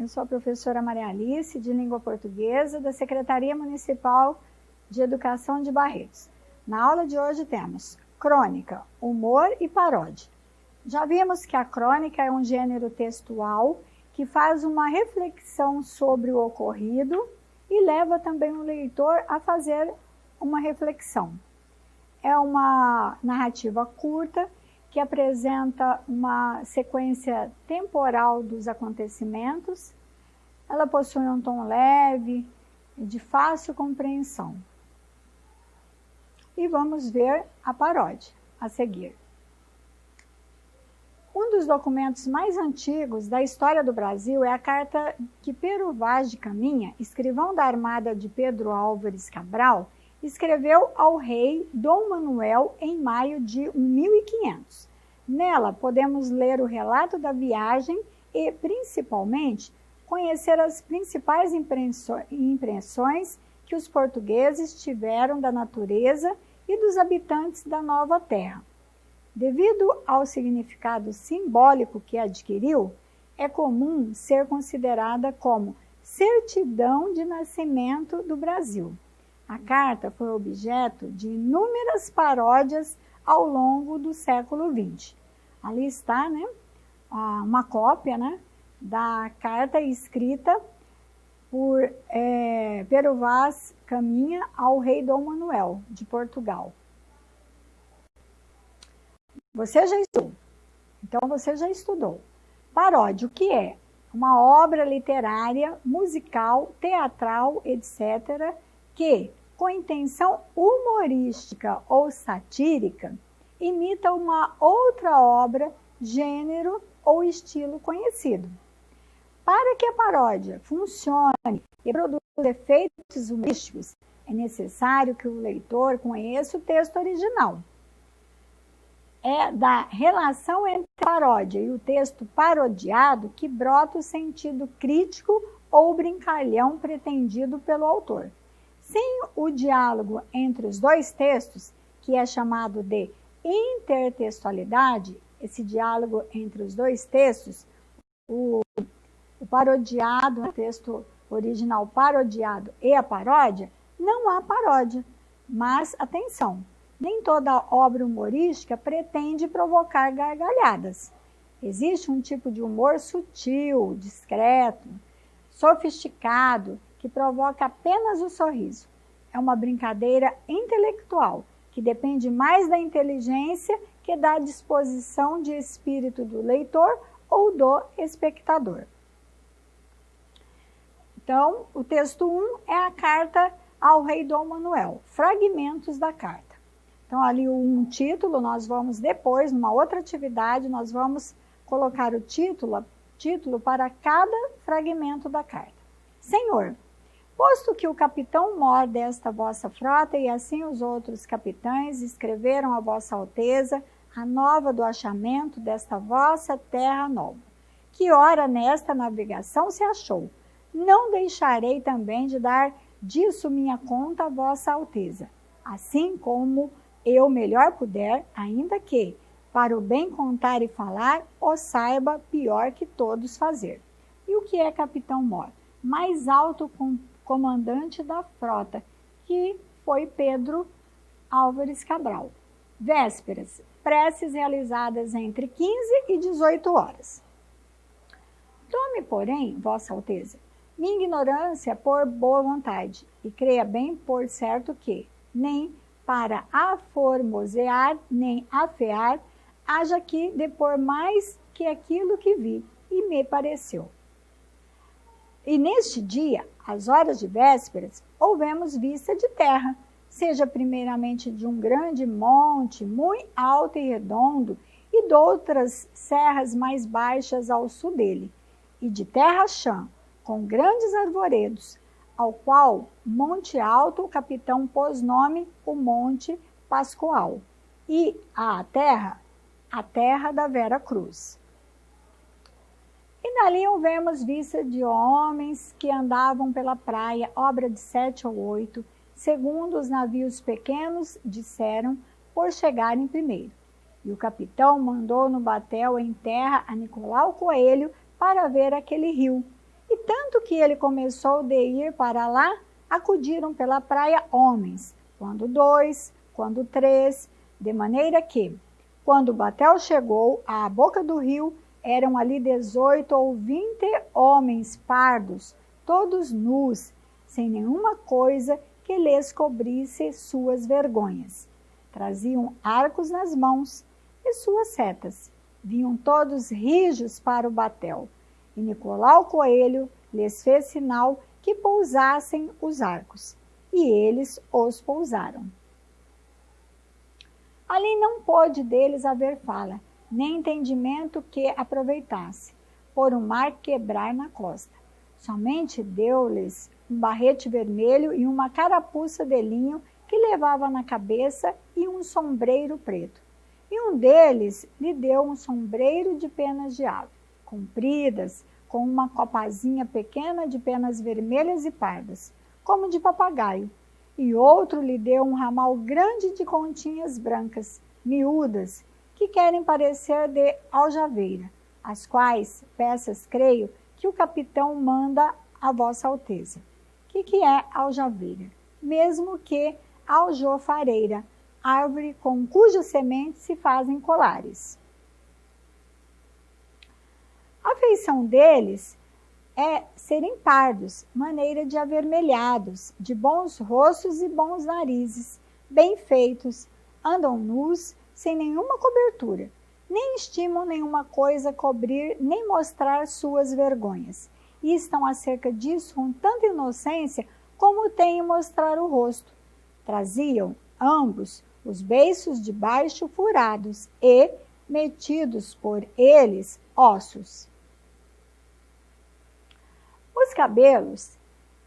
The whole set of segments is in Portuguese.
eu sou a professora Maria Alice, de Língua Portuguesa, da Secretaria Municipal de Educação de Barretos. Na aula de hoje temos crônica, humor e paródia. Já vimos que a crônica é um gênero textual que faz uma reflexão sobre o ocorrido e leva também o leitor a fazer uma reflexão. É uma narrativa curta que apresenta uma sequência temporal dos acontecimentos. Ela possui um tom leve e de fácil compreensão. E vamos ver a paródia a seguir. Um dos documentos mais antigos da história do Brasil é a carta que Pero Vaz de Caminha, escrivão da armada de Pedro Álvares Cabral, escreveu ao rei Dom Manuel em maio de 1500. Nela podemos ler o relato da viagem e, principalmente, conhecer as principais impressões que os portugueses tiveram da natureza e dos habitantes da nova terra. Devido ao significado simbólico que adquiriu, é comum ser considerada como certidão de nascimento do Brasil. A carta foi objeto de inúmeras paródias ao longo do século XX. Ali está, uma cópia, da carta escrita por Pero Vaz Caminha ao rei Dom Manuel de Portugal. Você já estudou? Então você já estudou. Paródia, o que é? Uma obra literária, musical, teatral, etc., que, com intenção humorística ou satírica, imita uma outra obra, gênero ou estilo conhecido. Para que a paródia funcione e produza efeitos humorísticos, é necessário que o leitor conheça o texto original. É da relação entre a paródia e o texto parodiado que brota o sentido crítico ou brincalhão pretendido pelo autor. Sem o diálogo entre os dois textos, que é chamado de intertextualidade, esse diálogo entre os dois textos, o parodiado, o texto original parodiado e a paródia, não há paródia. Mas, atenção, nem toda obra humorística pretende provocar gargalhadas. Existe um tipo de humor sutil, discreto, sofisticado, que provoca apenas o sorriso. É uma brincadeira intelectual, que depende mais da inteligência que da disposição de espírito do leitor ou do espectador. Então, o texto 1 é a carta ao rei Dom Manuel, fragmentos da carta. Então, ali um título, nós vamos depois, numa outra atividade, nós vamos colocar o título para cada fragmento da carta. Senhor, posto que o capitão-mor desta vossa frota e assim os outros capitães escreveram a vossa alteza a nova do achamento desta vossa terra nova, que ora nesta navegação se achou, não deixarei também de dar disso minha conta a vossa alteza, assim como eu melhor puder, ainda que, para o bem contar e falar, o saiba pior que todos fazer. E o que é capitão-mor? Mais alto comandante da frota, que foi Pedro Álvares Cabral. Vésperas, preces realizadas entre 15 e 18 horas. Tome, porém, vossa alteza, minha ignorância por boa vontade, e creia bem por certo que, nem para aformosear, nem afear, haja que depor mais que aquilo que vi, e me pareceu. E neste dia, às horas de vésperas, houvemos vista de terra, seja primeiramente de um grande monte, muito alto e redondo, e de outras serras mais baixas ao sul dele, e de terra chã, com grandes arvoredos, ao qual Monte Alto o capitão pôs nome o Monte Pascoal, e a terra da Vera Cruz. E dali houvemos vista de homens que andavam pela praia, obra de 7 ou 8, segundo os navios pequenos disseram, por chegarem primeiro. E o capitão mandou no batel em terra a Nicolau Coelho para ver aquele rio, e tanto que ele começou de ir para lá, acudiram pela praia homens, quando 2, quando 3, de maneira que, quando Batel chegou à boca do rio, eram ali 18 ou 20 homens pardos, todos nus, sem nenhuma coisa que lhes cobrisse suas vergonhas. Traziam arcos nas mãos e suas setas. Vinham todos rijos para o Batel. E Nicolau Coelho lhes fez sinal que pousassem os arcos. E eles os pousaram. Ali não pôde deles haver fala, nem entendimento que aproveitasse, por um mar quebrar na costa. Somente deu-lhes um barrete vermelho e uma carapuça de linho que levava na cabeça e um sombreiro preto. E um deles lhe deu um sombreiro de penas de ave, compridas, com uma copazinha pequena de penas vermelhas e pardas, como de papagaio. E outro lhe deu um ramal grande de continhas brancas, miúdas, que querem parecer de aljaveira, as quais peças creio que o capitão manda a vossa alteza. Que é aljaveira? Mesmo que aljofareira, árvore com cujas sementes se fazem colares. A feição deles é serem pardos, maneira de avermelhados, de bons rostos e bons narizes, bem feitos, andam nus, sem nenhuma cobertura, nem estimam nenhuma coisa cobrir, nem mostrar suas vergonhas. E estão acerca disso com tanta inocência como têm em mostrar o rosto. Traziam, ambos, os beiços de baixo furados e, metidos por eles, ossos. Os cabelos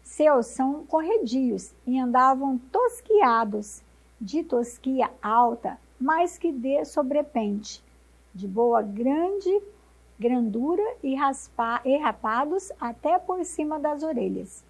seus são corredios e andavam tosquiados, de tosquia alta, mais que de sobrepente, de boa grandura e rapados até por cima das orelhas.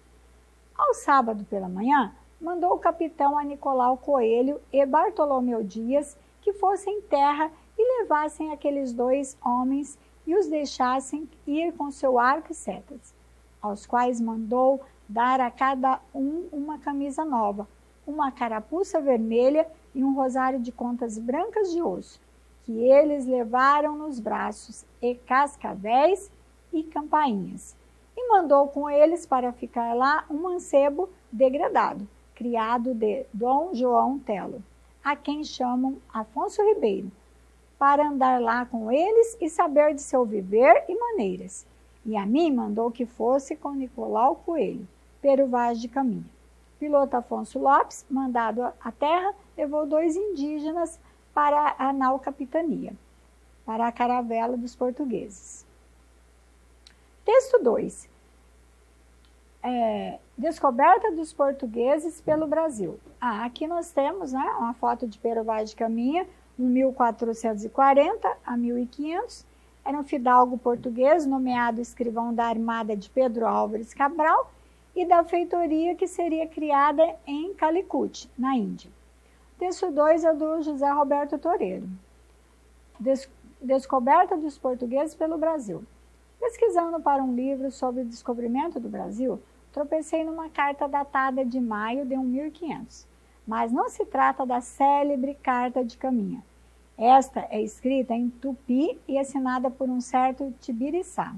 Ao sábado pela manhã, mandou o capitão a Nicolau Coelho e Bartolomeu Dias que fossem terra e levassem aqueles 2 homens e os deixassem ir com seu arco e setas, aos quais mandou dar a cada um uma camisa nova, uma carapuça vermelha e um rosário de contas brancas de osso, que eles levaram nos braços, e cascavéis e campainhas. E mandou com eles para ficar lá um mancebo degradado, criado de Dom João Telo, a quem chamam Afonso Ribeiro, para andar lá com eles e saber de seu viver e maneiras. E a mim mandou que fosse com Nicolau Coelho, Pero Vaz de Caminha. Piloto Afonso Lopes, mandado à terra, levou 2 indígenas para a nau-capitania, para a caravela dos portugueses. Texto 2. Descoberta dos portugueses pelo Brasil. Aqui nós temos, né, uma foto de Pero Vaz de Caminha, em 1440 a 1500. Era um fidalgo português, nomeado escrivão da armada de Pedro Álvares Cabral e da feitoria que seria criada em Calicut, na Índia. Texto 2 é do José Roberto Toreiro. Descoberta dos portugueses pelo Brasil. Pesquisando para um livro sobre o descobrimento do Brasil, tropecei numa carta datada de maio de 1500. Mas não se trata da célebre Carta de Caminha. Esta é escrita em tupi e assinada por um certo Tibiriçá.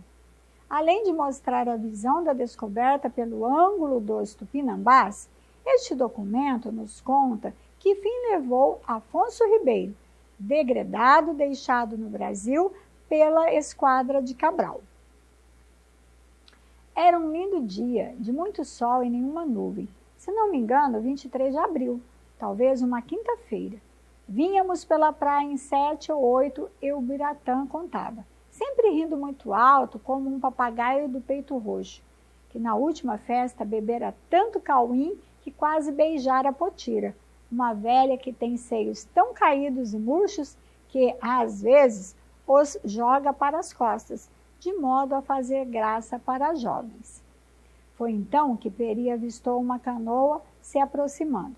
Além de mostrar a visão da descoberta pelo ângulo dos tupinambás, este documento nos conta que fim levou Afonso Ribeiro, degradado deixado no Brasil pela esquadra de Cabral. Era um lindo dia, de muito sol e nenhuma nuvem. Se não me engano, 23 de abril, talvez uma quinta-feira. Vínhamos pela praia em 7 ou 8, e o Biratã contava, sempre rindo muito alto, como um papagaio do peito roxo, que na última festa bebera tanto cauim que quase beijara a potira, uma velha que tem seios tão caídos e murchos que, às vezes, os joga para as costas, de modo a fazer graça para as jovens. Foi então que Peri avistou uma canoa se aproximando.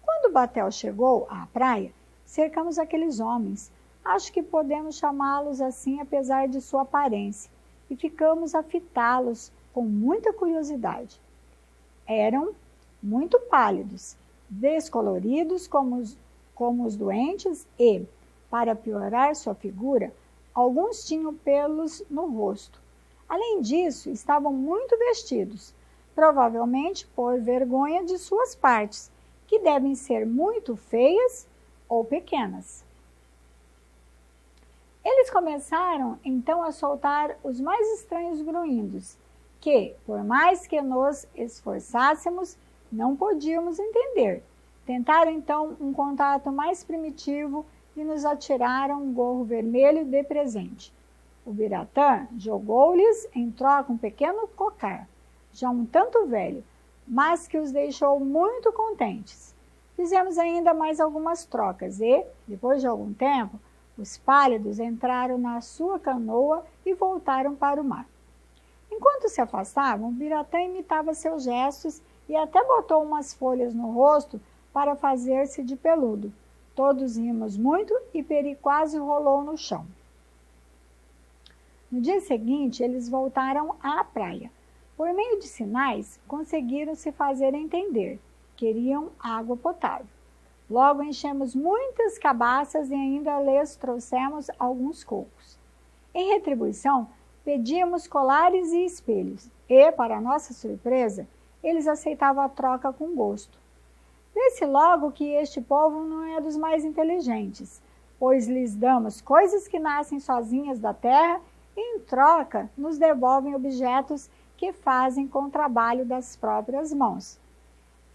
Quando Batel chegou à praia, cercamos aqueles homens, acho que podemos chamá-los assim apesar de sua aparência, e ficamos a fitá-los com muita curiosidade. Eram muito pálidos, descoloridos como os doentes e, para piorar sua figura, alguns tinham pelos no rosto. Além disso, estavam muito vestidos, provavelmente por vergonha de suas partes, que devem ser muito feias ou pequenas. Eles começaram, então, a soltar os mais estranhos grunhidos, que, por mais que nos esforçássemos, não podíamos entender. Tentaram, então, um contato mais primitivo e nos atiraram um gorro vermelho de presente. O Biratã jogou-lhes em troca um pequeno cocar, já um tanto velho, mas que os deixou muito contentes. Fizemos ainda mais algumas trocas e, depois de algum tempo, os pálidos entraram na sua canoa e voltaram para o mar. Enquanto se afastavam, o Biratã imitava seus gestos e até botou umas folhas no rosto para fazer-se de peludo. Todos rimos muito e Peri quase rolou no chão. No dia seguinte, eles voltaram à praia. Por meio de sinais, conseguiram se fazer entender. Queriam água potável. Logo enchemos muitas cabaças e ainda lhes trouxemos alguns cocos. Em retribuição, pedíamos colares e espelhos, e, para nossa surpresa, eles aceitavam a troca com gosto. Vê-se logo que este povo não é dos mais inteligentes, pois lhes damos coisas que nascem sozinhas da terra e, em troca, nos devolvem objetos que fazem com o trabalho das próprias mãos.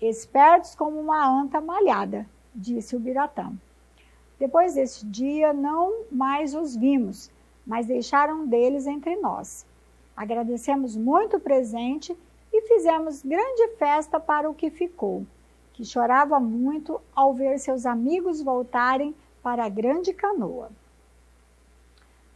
Espertos como uma anta malhada, disse o Biratã. Depois deste dia, não mais os vimos, mas deixaram deles entre nós. Agradecemos muito o presente e fizemos grande festa para o que ficou, que chorava muito ao ver seus amigos voltarem para a grande canoa.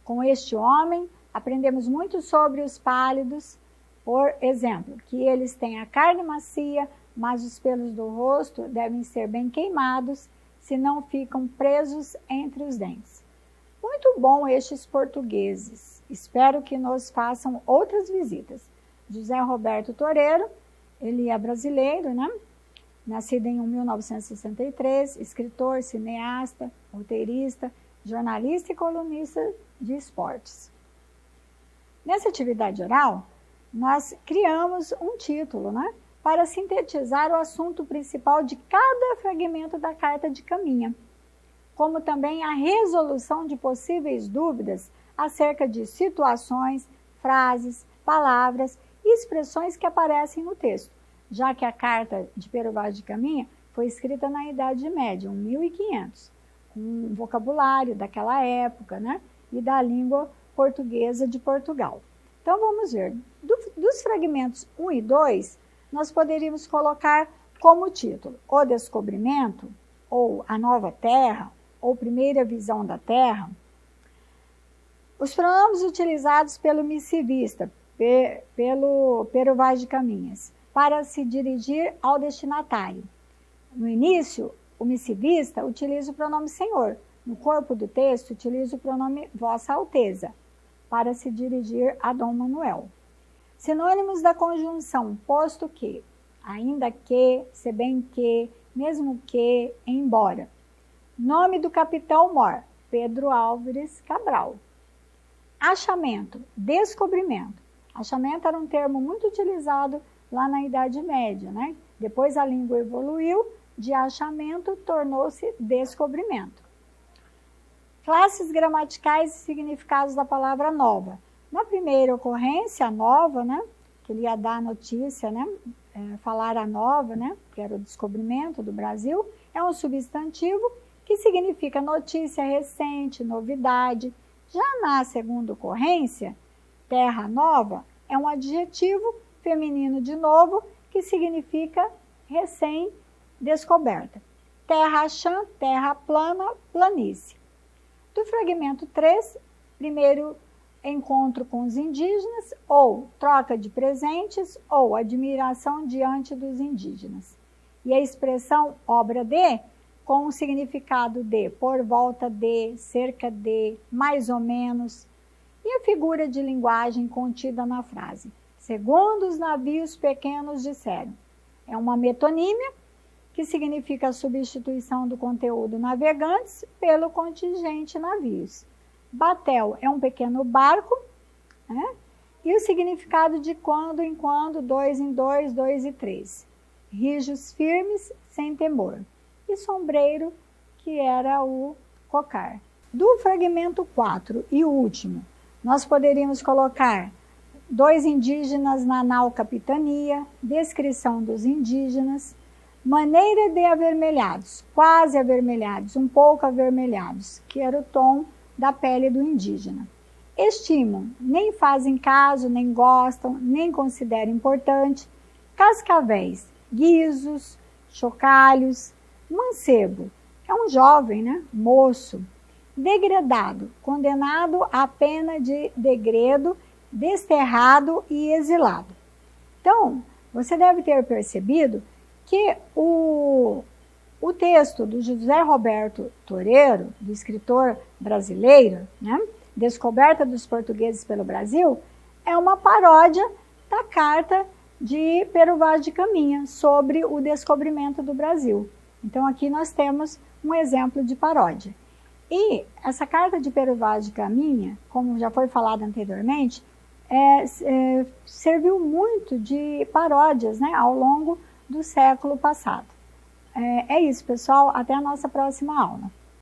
Com este homem, aprendemos muito sobre os pálidos, por exemplo, que eles têm a carne macia, mas os pelos do rosto devem ser bem queimados, senão ficam presos entre os dentes. Muito bom estes portugueses. Espero que nos façam outras visitas. José Roberto Toreiro, ele é brasileiro, né? Nascido em 1963, escritor, cineasta, roteirista, jornalista e colunista de esportes. Nessa atividade oral, nós criamos um título, né, para sintetizar o assunto principal de cada fragmento da carta de Caminha, como também a resolução de possíveis dúvidas acerca de situações, frases, palavras e expressões que aparecem no texto, já que a carta de Pero Vaz de Caminha foi escrita na Idade Média, 1500, com um vocabulário daquela época, né, e da língua portuguesa de Portugal. Então, vamos ver. Dos fragmentos 1 e 2, nós poderíamos colocar como título O Descobrimento, ou A Nova Terra, ou Primeira Visão da Terra. Os pronomes utilizados pelo missivista, pelo Pero Vaz de Caminhas, para se dirigir ao destinatário. No início, o missivista utiliza o pronome Senhor. No corpo do texto, utiliza o pronome Vossa Alteza, para se dirigir a Dom Manuel. Sinônimos da conjunção posto que, ainda que, se bem que, mesmo que, embora. Nome do capitão Mor, Pedro Álvares Cabral. Achamento, descobrimento. Achamento era um termo muito utilizado lá na Idade Média, né? Depois a língua evoluiu, de achamento tornou-se descobrimento. Classes gramaticais e significados da palavra nova. Na primeira ocorrência, a nova, né, que ele ia dar a notícia, né, falar a nova, né, que era o descobrimento do Brasil, é um substantivo que significa notícia recente, novidade. Já na segunda ocorrência, terra nova, é um adjetivo feminino de novo, que significa recém-descoberta. Terra chã, terra plana, planície. Do fragmento 3, primeiro encontro com os indígenas, ou troca de presentes, ou admiração diante dos indígenas. E a expressão obra de, com o significado de por volta de, cerca de, mais ou menos, e a figura de linguagem contida na frase. segundo os navios pequenos disseram. É uma metonímia, que significa a substituição do conteúdo navegantes pelo contingente navios. Batel é um pequeno barco, né? E o significado de quando em quando, dois em dois, dois e três. Rijos firmes, sem temor. E sombreiro, que era o cocar. Do fragmento 4 e o último, nós poderíamos colocar dois indígenas na nau capitania, descrição dos indígenas, maneira de avermelhados, quase avermelhados, um pouco avermelhados, que era o tom da pele do indígena. Estimam, nem fazem caso, nem gostam, nem consideram importante. Cascavéis, guizos, chocalhos. Mancebo, é um jovem, né? Moço. Degredado, condenado à pena de degredo, desterrado e exilado. Então, você deve ter percebido que o texto do José Roberto Toreiro, do escritor brasileiro, né? Descoberta dos portugueses pelo Brasil, é uma paródia da carta de Pero Vaz de Caminha sobre o descobrimento do Brasil. Então aqui nós temos um exemplo de paródia. E essa carta de Pero Vaz de Caminha, como já foi falado anteriormente, serviu muito de paródias, né, ao longo do século passado. É isso, pessoal. Até a nossa próxima aula.